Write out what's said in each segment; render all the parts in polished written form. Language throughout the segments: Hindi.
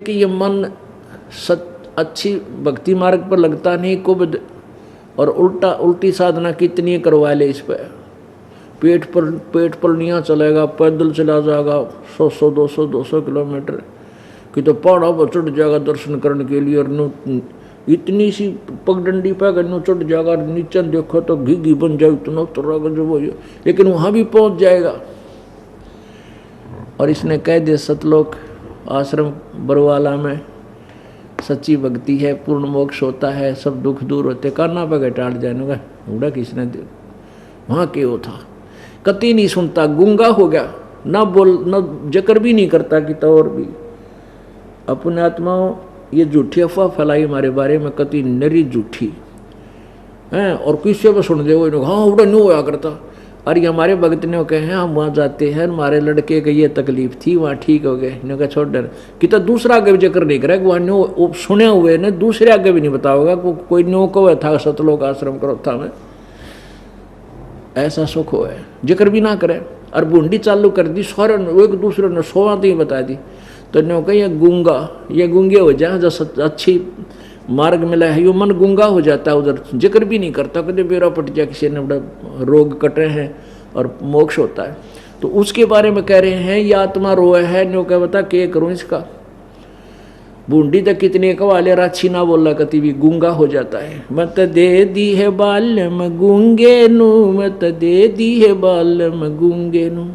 कि ये मन अच्छी भक्ति मार्ग पर लगता नहीं कुबद, और उल्टी साधना कितनी करवा ले इस पर। पेट पर नहीं चलेगा, पैदल चला जाएगा 100-200 किलोमीटर कि तो पहाड़ों पर चढ़ जाएगा दर्शन करने के लिए, और इतनी सी पगडंडी पे अगर चढ़ जाएगा, नीचे देखो तो घी बन जाए, इतना तरह जो वो, लेकिन वहाँ भी पहुँच जाएगा। और इसने कह दिया सतलोक आश्रम बरवाला में सच्ची भक्ति है, पूर्ण मोक्ष होता है, सब दुख दूर होते। करना पे टाट जाने का उड़ा किसने दे वहाँ क्यों था, कति नहीं सुनता, गूंगा हो गया, ना बोल न जिक्र भी नहीं करता कि तो। और भी अपने आत्माओं ये झूठी अफवाह फैलाई हमारे बारे में, कति नरी झूठी हैं, और किसी पर सुन दे वो हाँ उड़ा नहीं होया करता। अरे हमारे भगत ने कहे हम वहाँ जाते हैं, हमारे लड़के की ये तकलीफ थी, वहाँ ठीक हो गए, इन्होंने कहा छोड़ डर कि तो दूसरा आगे भी जिक्र नहीं करा, वहाँ नो सुने हुए ने दूसरे आगे भी नहीं बताओगा कोई नो को था सतलोक आश्रम करो था में ऐसा सुख हो है, जिक्र भी ना करे। और बूंदी चालू कर दी सारे एक दूसरे ने 100 ही बता दी, तो इन्होंने कहा ये गूंगे हो जाए, जो अच्छी मार्ग मिला है यो मन गूंगा हो जाता है, उधर जिक्र भी नहीं करता, कभी बेरा पट जाए, किसी ने बड़ा रोग कटे हैं और मोक्ष होता है। तो उसके बारे में कह रहे हैं ये आत्मा रोए है, न्यो क्या बता क्या करूँ इसका। बूंदी तक कितने कवाले राछी ना बोला, कति भी गूंगा हो जाता है। मत दे दी है बाल्यम गूंगे नू, मत दे दी है बाल्यम गूंगे नू।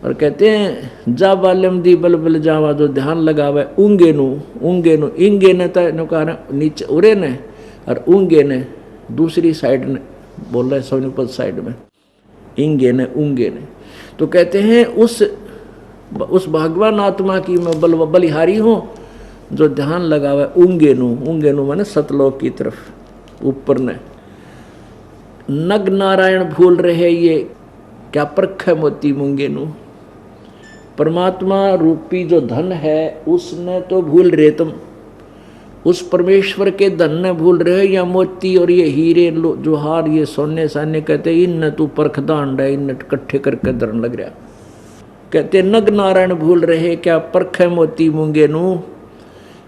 और कहते हैं जा बाल्यम दी बल जावा, जो ध्यान लगावे ऊंगे नू इंगे ने कहा नीचे उरे ने, और ऊंगे ने दूसरी साइड ने बोल रहे सोनीपत साइड में, इंगे ने ऊंगे ने। तो कहते हैं उस भगवान आत्मा की मैं बलिहारी हूँ जो ध्यान लगावे ऊंगे नू माने सतलोक की तरफ ऊपर ने। नग नारायण भूल रहे ये क्या परख है मोती मूंगे नू। परमात्मा रूपी जो धन है उसने तो भूल रहे तुम, उस परमेश्वर के धन ने भूल रहे, या मोती और ये हीरे जो हार ये सोने साने कहते इन तू परख दांड है, इन इकट्ठे करके धरन लग रहा। कहते नग नारायण भूल रहे क्या परख है मोती मूंगे नू।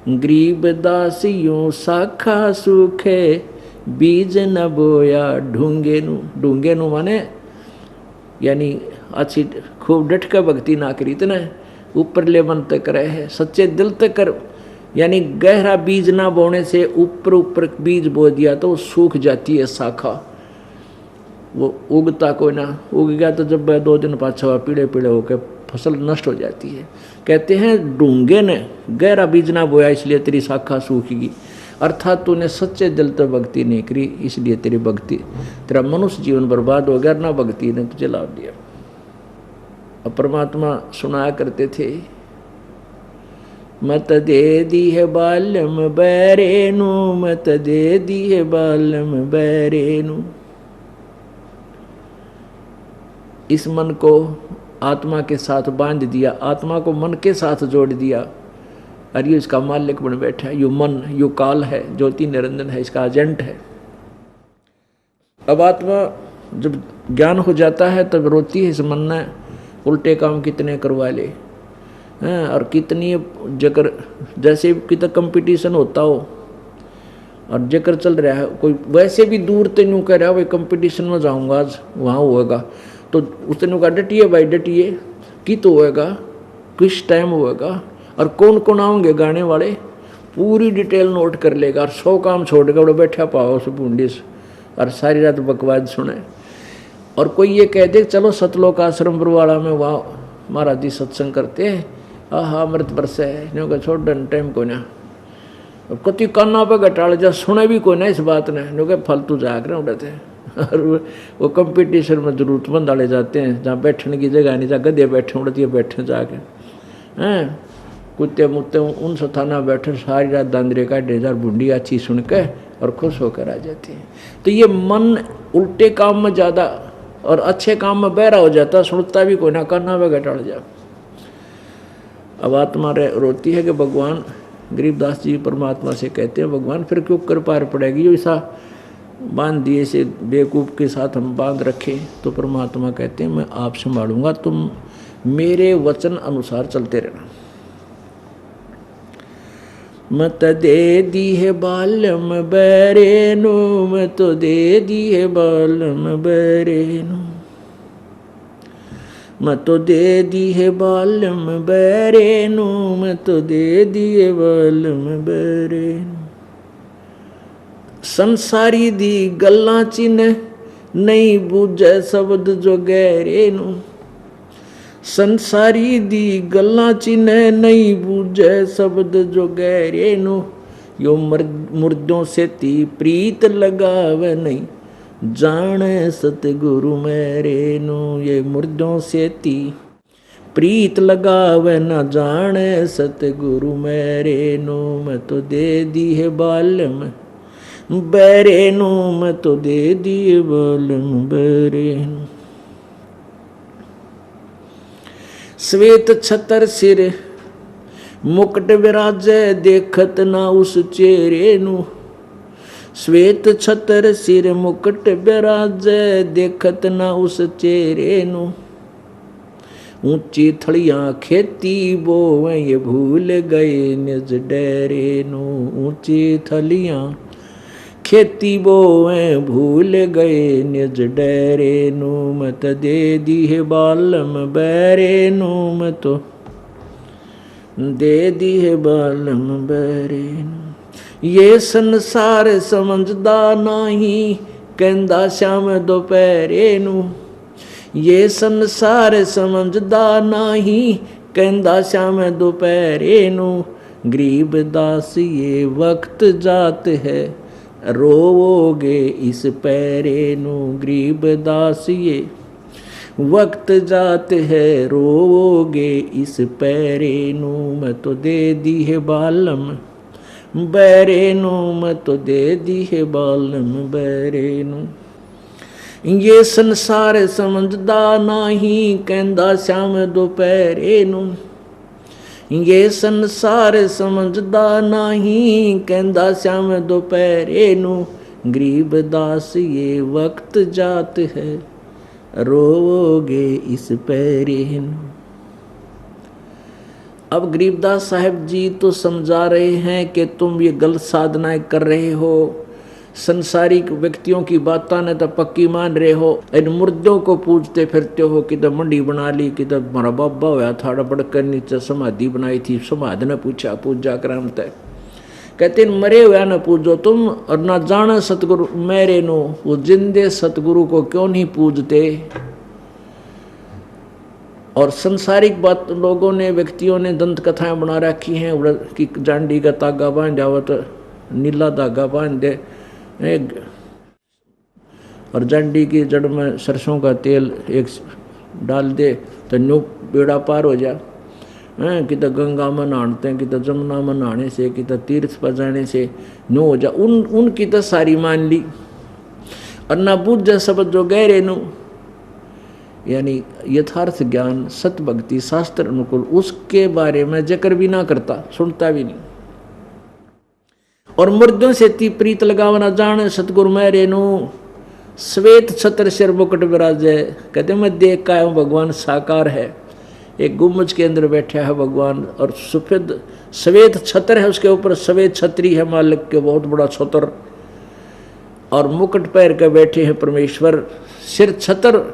गरीब दासियों साखा सूखे बीज न बोया ढूंगे नू माने यानी अच्छी खूब डट कर भक्ति ना करी, इतना ऊपर ले मन तक रहे सच्चे दिल तक कर, यानी गहरा बीज ना बोने से ऊपर बीज बो दिया तो सूख जाती है शाखा, वो उगता कोई ना, उग गया तो जब 2 दिन पाछा पीले होकर फसल नष्ट हो जाती है। कहते हैं डूंगे ने गहरा बीज ना बोया इसलिए तेरी शाखा सूखेगी, अर्थात तूने सच्चे दिल तक भक्ति नहीं करी इसलिए तेरी भक्ति तेरा मनुष्य जीवन बर्बाद हो गया, ना भक्ति ने तुझे लाभ दिया। अब परमात्मा सुनाया करते थे मत दे दी है बाल्यम बैरेनु, मत दे दी है बाल्यम बैरेनु। इस मन को आत्मा के साथ बांध दिया, आत्मा को मन के साथ जोड़ दिया, और ये इसका मालिक बन बैठा है। यो मन यो काल है, ज्योति निरंजन है, इसका एजेंट है। अब आत्मा जब ज्ञान हो जाता है तब रोती है इस मन ने उल्टे काम कितने करवा ले हैं, और कितनी जकर जैसे कितना कंपटीशन होता हो और जकर चल रहा है, कोई वैसे भी दूर तो यूँ कह रहा है भाई कंपटीशन में जाऊँगा आज वहाँ होएगा, तो उसने कहा डटिए भाई डटिए कि तो होएगा, किस टाइम होएगा और कौन कौन आएंगे गाने वाले, पूरी डिटेल नोट कर लेगा, और 100 काम छोड़ कर बैठा पाओ उस बूंदी से और सारी रात बकवाद सुने। और कोई ये कह दे चलो सतलोक आश्रम बरवाड़ा में वहाँ महाराज जी सत्संग करते हैं, आहा अमृत बरसे है, का छोड़ डन टाइम को ना, अब कति काना पे घटाल जा सुने भी कोई ना इस बात ने, नो के फालतू जाग रहे उड़ते हैं। और वो कंपटीशन में जरूरतमंद डाले जाते हैं जहाँ बैठने की जगह नहीं, जहाँ गधे बैठे उड़ती है बैठे जाके हैं, कुत्ते मुत्ते उन स्थाना बैठे सारी रात दांदरे का 1000 बूंदी अच्छी सुन के और खुश होकर आ जाती है। तो ये मन उल्टे काम में ज़्यादा और अच्छे काम में बहरा हो जाता, सुनता भी कोई ना, करना वे घटाड़ जा। अब आत्मा रोती है कि भगवान, गरीबदास जी परमात्मा से कहते हैं भगवान फिर क्यों कर पार पड़ेगी, ऐसा बांध दिए से बेवकूफ़ के साथ हम बांध रखे। तो परमात्मा कहते हैं मैं आप संभालूंगा, तुम मेरे वचन अनुसार चलते रहना। मत दे दी है बालम बैरेनु, मैं तो दे दी है बालम बैरेनु, मैं तो दे दी है बालम बैरेनु, मैं तो दे दी है बालम बैरेनु। संसारी दी गल्लां चिन्ह नहीं बूझे शब्द जो गहरे नू, संसारी दी गल्लां चिन्ह नहीं बूझे शब्द जो गहरे नू। यो मुर्दों से ती प्रीत लगावे नहीं, जाने सतगुरु मेरे नू। ये मुर्दों से ती प्रीत लगावे न जाने सतगुरु मेरे नू। मैं तो दे दी है बालम बैरेनु, मैं तो दे दी है बालम बैरेनु। श्वेत छतर सिर मुकुट विराजे देखत ना उस चेहरे नू। श्वेत छतर सिर मुकुट विराजे देखत ना उस चेहरे नू। ऊंची थड़ियां खेती बोवे ये भूल गए निज डेरे नू। ऊंची थलियां खेती बोवे भूल गए निज डेरे नू। मैं तो दे दी है बालम बैरे नू, मैं तो दे दी है बालम बैरे नू। ये संसार समझदा नहीं कहंदा श्याम दोपहरे नू। ये संसार समझदा नहीं कहंदा श्याम दोपहरे नू। गरीब दास ये वक्त जात है रोवोगे इस पैरे नू। गरीब दास ये वक्त जात है रोवोगे इस पैरे नू। मैं तो दे दी है बालम बैरे नू, मैं तो दे दी है बालम बैरे नू। ये संसार समझदा नहीं कहंदा श्याम दोपहरे नू। ये संसार समझदा नहीं कहंदा श्याम दोपहरे नू। गरीब दास ये वक्त जात है रोवोगे इस पैरे नू। अब गरीबदास साहब जी तो समझा रहे हैं कि तुम ये गलत साधनाएं कर रहे हो, संसारिक व्यक्तियों की बातें ने तो पक्की मान रहे हो, इन मुर्दों को पूजते फिरते हो। किधर मंडी बना ली, किधर हमारा बाबा होया था बड़कर नीचे समाधि बनाई थी, समाधि ने पूछा पूजा क्रम तय कहते मरे हुआ न पूजो तुम, और ना जाना सतगुरु मेरे नो। वो जिंदे सतगुरु को क्यों नहीं पूजते। और संसारिक बात लोगों ने व्यक्तियों ने दंत कथाएं बना रखी हैं कि जांडी का तागा बांध जाओ तो नीला धागा बांध दे, और जांडी की जड़ में सरसों का तेल एक डाल दे तो न्यू बेड़ा पार हो जा। किधर गंगा में नहाते हैं, किधर जमुना में नहाने से, किधर तीर्थ पर जाने से न्यू हो जा। उनकी तो सारी मान ली, और ना बुझ शब्द जो गहरे नु, यानी यथार्थ ज्ञान सत भक्ति शास्त्र अनुकूल उसके बारे में जिक्र भी ना करता, सुनता भी नहीं। और मुर्दों से ती प्रीत लगावना जान सतगुरु मेरे नु। श्वेत छत्र सिर मुकुट विराजे कहते मैं देख का हूँ भगवान साकार है, एक गुम्बज के अंदर बैठा है भगवान, और सफेद श्वेत छत्र है, उसके ऊपर श्वेत छत्री है मालिक के बहुत बड़ा छत्र, और मुकुट पैर के बैठे हैं परमेश्वर। सिर छत्र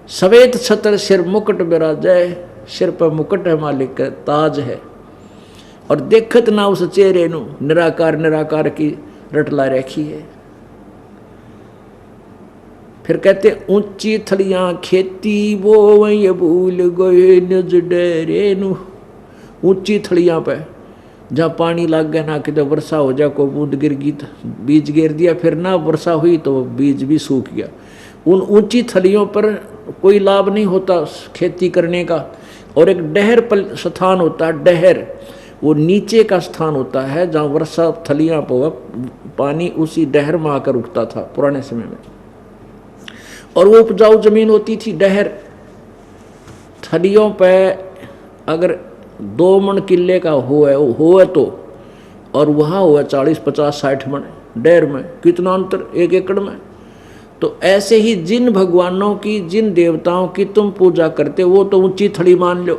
श्वेत छत्र सिर मुकुट विराजे, सिर पर मुकुट है मालिक का ताज है, और देखत ना उस चेहरे नु निराकार निराकार की रटला रखी है। फिर कहते ऊंची थलियां खेती वो वही भूल गए निज डेरे नु। ऊंची थलियां पे जहाँ पानी लग गया ना, किधर वर्षा हो जा को बूंद गिर गई बीज गिर दिया, फिर ना वर्षा हुई तो बीज भी सूख गया। उन ऊंची थलियों पर कोई लाभ नहीं होता खेती करने का। और एक डहर स्थान होता है, डहर वो नीचे का स्थान होता है जहाँ वर्षा थलियां पर पानी उसी डहर में आकर उगता था पुराने समय में, और वो उपजाऊ जमीन होती थी। डहर थलियों पे अगर 2 मन किले का हो तो, और वहाँ हुआ 40 50 60 मन, डहर में कितना अंतर 1 एकड़ में। तो ऐसे ही जिन भगवानों की जिन देवताओं की तुम पूजा करते वो तो ऊंची थड़ी मान लो,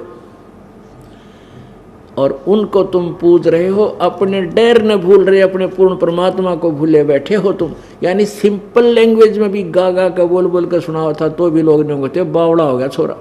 और उनको तुम पूज रहे हो, अपने डर न भूल रहे, अपने पूर्ण परमात्मा को भूले बैठे हो तुम। यानी सिंपल लैंग्वेज में भी गा गा का बोल बोल कर सुना था तो भी लोग नहीं होते बावड़ा हो गया छोरा।